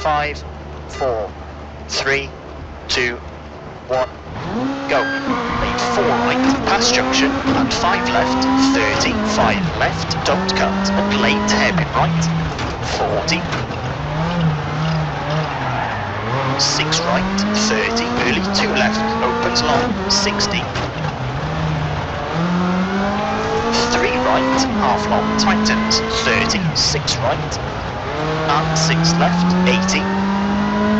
5, 4, 3, 2, 1, go. Lane 4 right, past junction, and 5 left, 30, 5 left, don't cut, and late hairpin right, 40, 6 right, 30, early 2 left, opens long, 60, 3 right, half long, tightens, 30, 6 right, and 6 left, 80,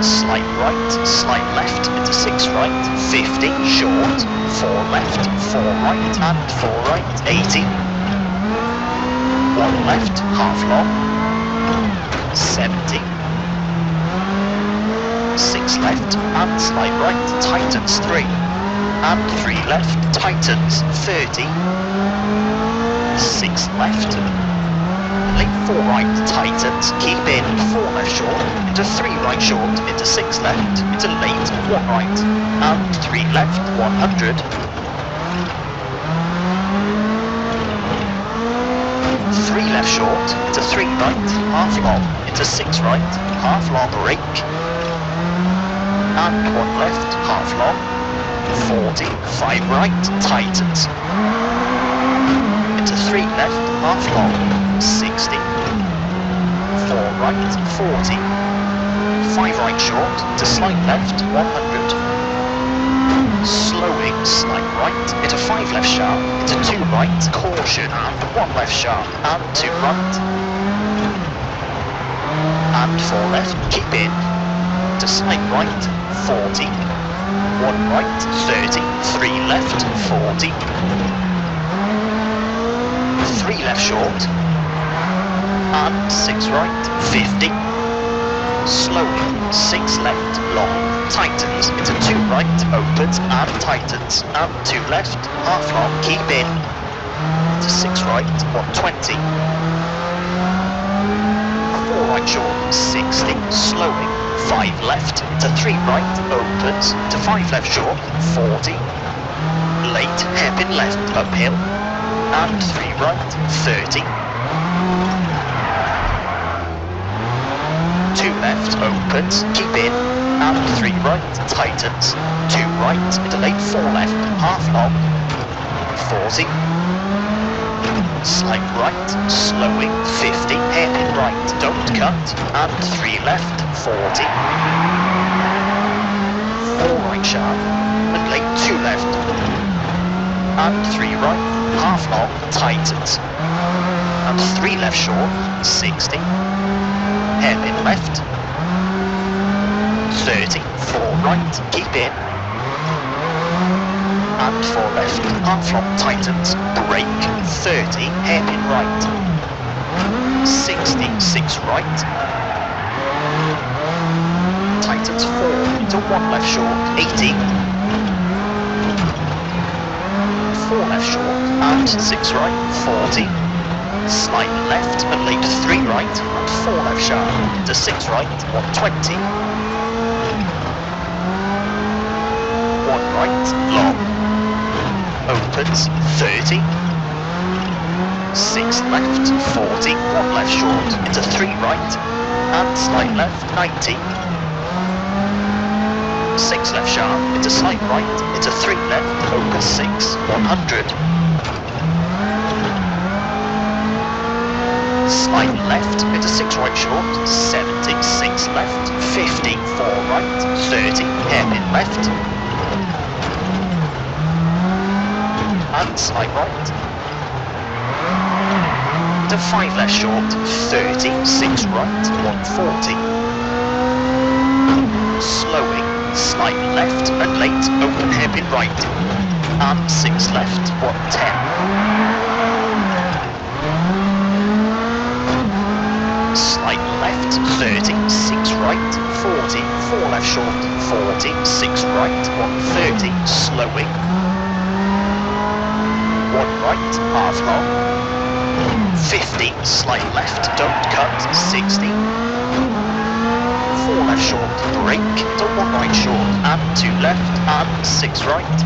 slight right, slight left, into 6 right, 50, short, 4 left, 4 right, and 4 right, 80, 1 left, half long, 70, 6 left, and slight right, tightens 3, and 3 left, tightens 30, 6 left, late 4 right, tightens, keep in, 4 left short, into 3 right short, into 6 left, into late, 1 right, and 3 left, 100, 3 left short, into 3 right, half long, into 6 right, half long, brake, and 1 left, half long, 40, 5 right, tightens, into 3 left, half long, 60, 4 right, 40, 5 right short, to slight left, 100, slowing, slight right, into 5 left sharp, into 2 right, caution, and 1 left sharp, and 2 right, and 4 left, keep in, to slight right, 40, 1 right, 30, 3 left, 40, 3 left short, and 6 right, 50, slowly, 6 left, long, tightens, into 2 right, opens, and tightens, and 2 left, half long, keep in, to 6 right, 120, 4 right short, 60, slowing, 5 left, to 3 right, opens, to 5 left short, 40, late, hairpin left, uphill, and 3 right, 30, 2 left, opens, keep in, and 3 right, tightens, 2 right, into late 4 left, half long, 40, slight right, slowing, 50, hairpin right, don't cut, and 3 left, 40, 4 right sharp, and late 2 left, and 3 right, half long, tightens, and 3 left short, 60, hairpin left, 30, 4 right, keep in, and 4 left, half long, tightens, brake, 30, hairpin right, 60, 6 right, tightens 4, to 1 left short, 80, 4 left short, and 6 right, 40, slight left, and late 3 right, and 4 left sharp, into 6 right, 120, 1 right, long, opens, 30, 6 left, 40, 1 left short, into 3 right, and slight left, 90, 6 left sharp, into slight right, into 3 left, opens 6, 100, slight left, into 6 right short, 70, 6 left, 50, 4 right, 30, hairpin left, and slight right, to 5 left short, 30, 6 right, 140, slowing, slight left, and late, open hairpin right, and 6 left, 110, slight left, 30, 6 right, 40, 4 left short, 40, 6 right, 130, slowing, 1 right, half long, 50, slight left, don't cut, 60, 4 left short, brake, to 1 right short, and 2 left, and 6 right,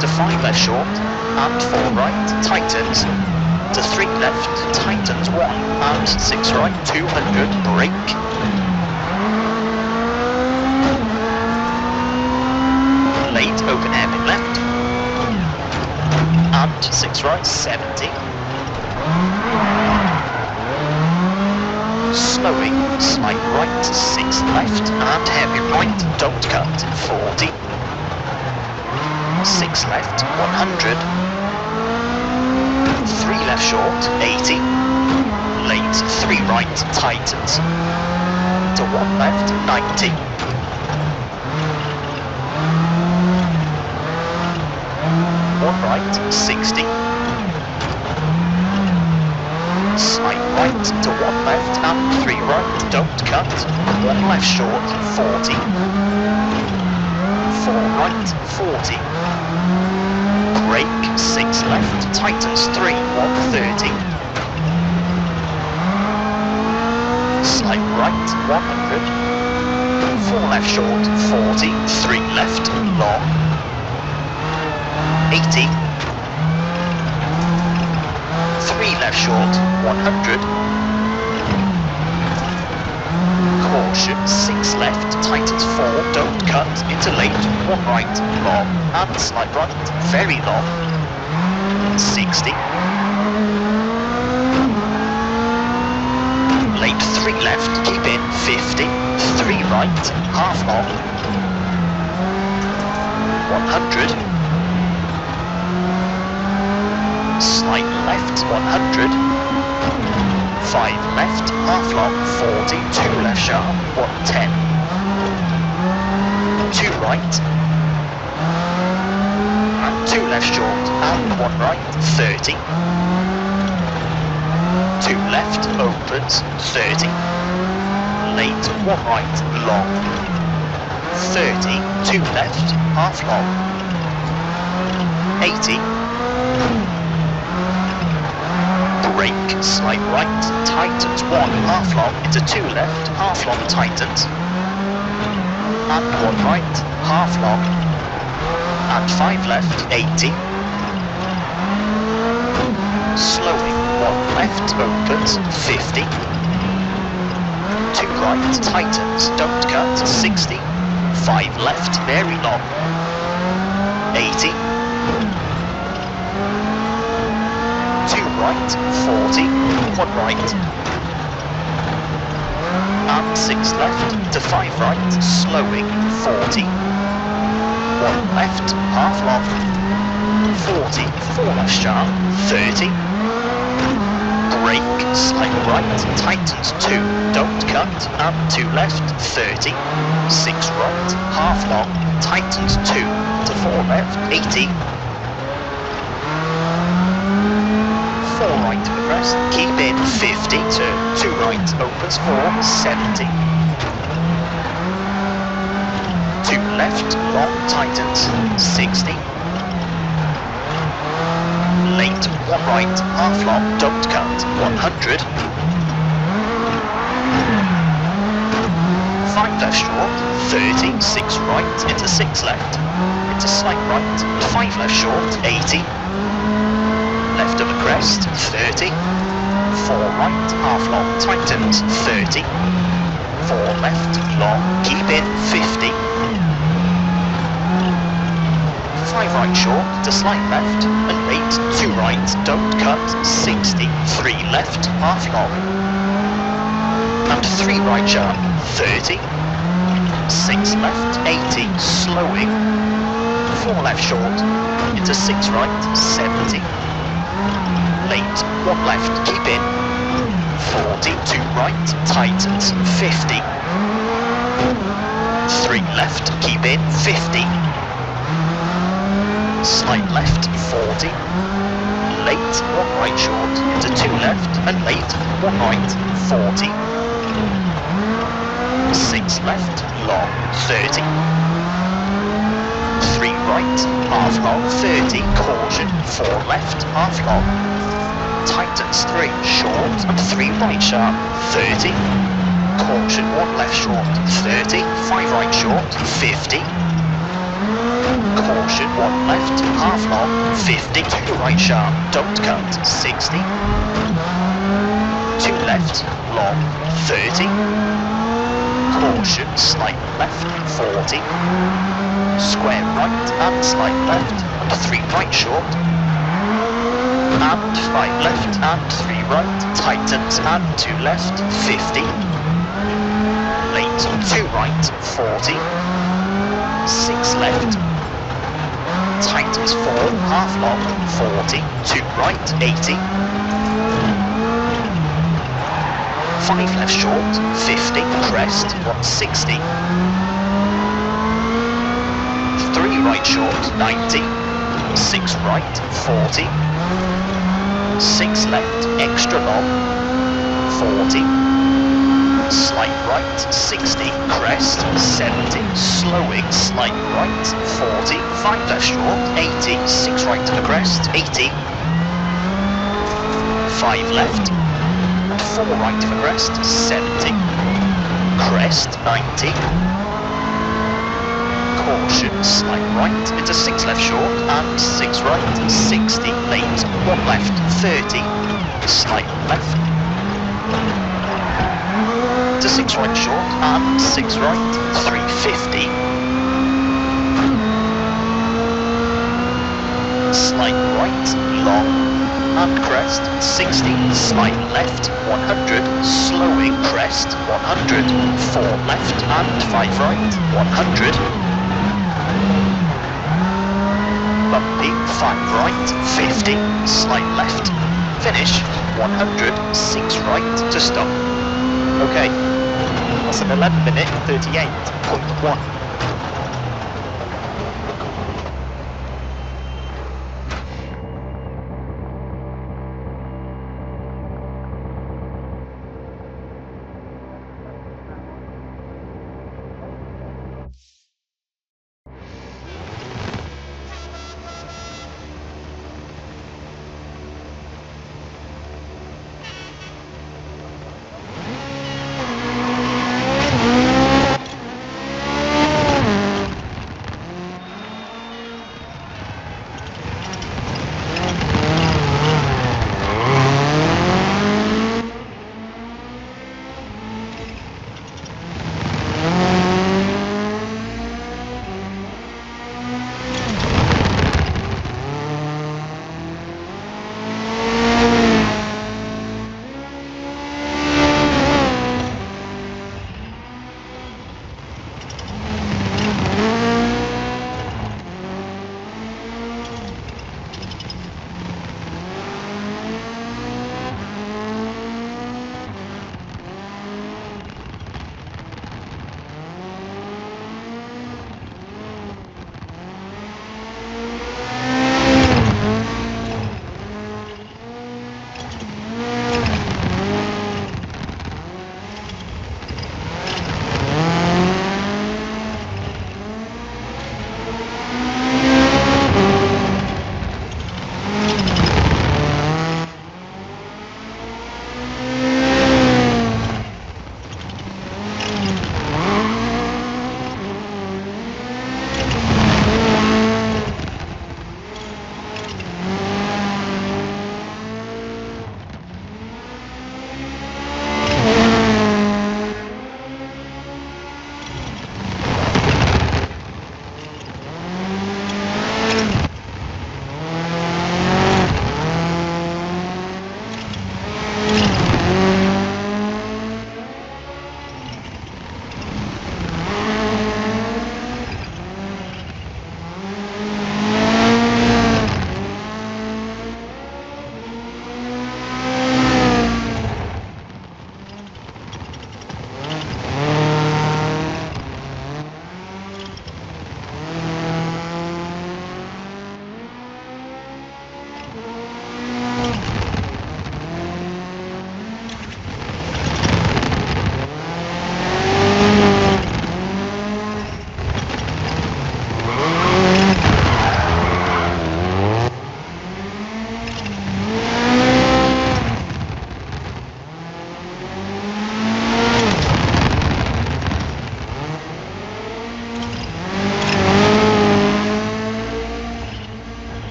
to 5 left short, and 4 right, tightens, to 3 left, tightens 1, and 6 right, 200, brake, open hairpin left, and 6 right, 70. Slowing, slight right, 6 left, and hairpin right, don't cut, 40. 6 left, 100. 3 left short, 80. Late, 3 right, tightens. To 1 left, 90. 1 right, 60. Slight right to 1 left and 3 right, don't cut. 1 left short, 40. 4 right, 40. Brake, 6 left, tightens 3, 130. Slight right, 100. 4 left short, 40. 3 left, long. 80. 3 left short, 100. Caution, 6 left, tightens 4, don't cut, into late, 1 right, long, and slight right, very long. 60. Late, 3 left, keep in, 50. 3 right, half long. 100. Slight left, 100. 5 left, half long, 40, 2 left sharp, 110. 2 right. And 2 left short, and 1 right, 30. 2 left, opens, 30. Late, 1 right, long. 30, 2 left, half long. 80. Brake, slight right, tightens 1, half long, into 2 left, half long, tightens. And 1 right, half long. And 5 left, 80. Slowing, 1 left, opens, 50. 2 right, tightens, don't cut, 60. 5 left, very long. 80. 2 right, 40, 1 right. And 6 left to 5 right, slowing, 40. 1 left, half long. 40, 4 left sharp, 30. Brake, slight right, tightens 2, don't cut, and 2 left, 30. 6 right, half long, tightens 2 to 4 left, 80. 4 right to the crest, keep in, 50, turn 2 right, opens 4, 70. 2 left, long, tightens, 60. Late, 1 right, half long, don't cut, 100. 5 left short, 30, 6 right, into 6 left, into slight right, 5 left short, 80. Left of the crest, 30. 4 right, half long, tightens, 30. 4 left, long, keep in, 50. 5 right short, to slight left, and 8, 2 right, don't cut, 60. 3 left, half long. And 3 right sharp, 30. 6 left, 80, slowing. 4 left short, into 6 right, 70. Late, 1 left, keep in. 40, 2 right, tightens, 50. 3 left, keep in, 50. Slight left, 40. Late, 1 right short, into 2 left, and late, 1 right, 40. 6 left, long, 30. 3 right, half long, 30, caution, 4 left, half long. Tightens 3 short and 3 right sharp, 30. Caution 1 left short, 30. 5 right short, 50. Caution 1 left, half long, 50. 2 right sharp, don't cut, 60. 2 left, long, 30. Caution, slight left, 40. Square right and slight left, and 3 right short. And 5 left and 3 right. Tightens and 2 left, 50. Late, 2 right, 40. 6 left. Tightens 4, half long, 40. 2 right, 80. 5 left short, 50, crest, 160. 3 right short, 90. 6 right, 40. 6 left, extra long, 40. Slight right, 60, crest, 70. Slowing, slight right, 40. 5 left short, 80. 6 right to the crest, 80. 5 left. 4 right for crest, 70. Crest, 90. Caution, slight right into 6 left short and 6 right, 60. Late, 1 left, 30. Slight left. To 6 right short and 6 right, 350. Slight right, long. And crest, 60, slight left, 100, slowing, crest, 100, 4 left and 5 right, 100. Bumpy, 5 right, 50, slight left, finish, 100, 6 right to stop. Okay, that's an 11 minute 38.1.